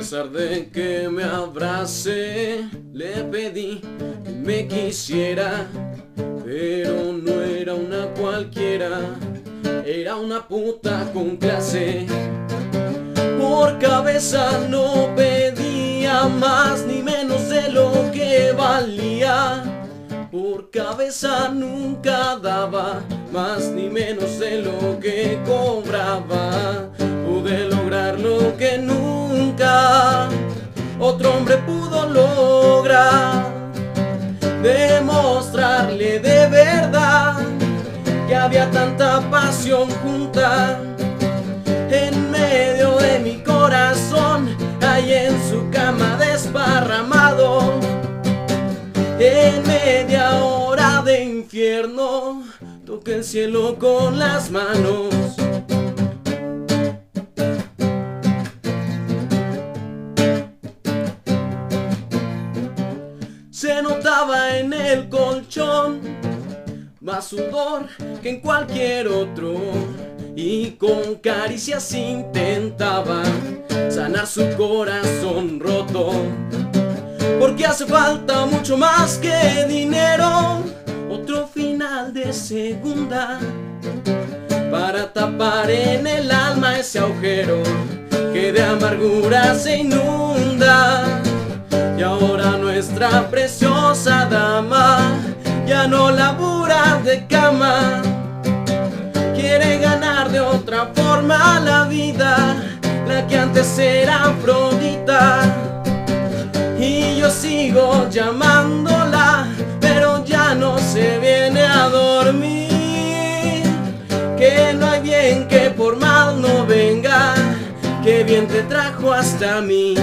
pesar de que me abrace, le pedí que me quisiera, pero no era una cualquiera, era una puta con clase. Por cabeza no pedía más ni menos de lo que valía. Por cabeza nunca daba más ni menos de lo que cobraba. Pude lograr lo que nunca otro hombre pudo lograr. Demostrarle de verdad que había tanta pasión junta en medio de mi corazón, ahí en su cama desparramado. En media hora de infierno toqué el cielo con las manos. Se notaba en el colchón más sudor que en cualquier otro, y con caricias intentaba sanar su corazón roto. Porque hace falta mucho más que dinero, otro final de segunda, para tapar en el alma ese agujero que de amargura se inunda. Y ahora nuestra preciosa dama ya no labura de cama, quiere ganar de otra forma la vida, la que antes era Afrodita. Y yo sigo llamándola, pero ya no se viene a dormir. Que no hay bien que por mal no venga, que bien te trajo hasta mí.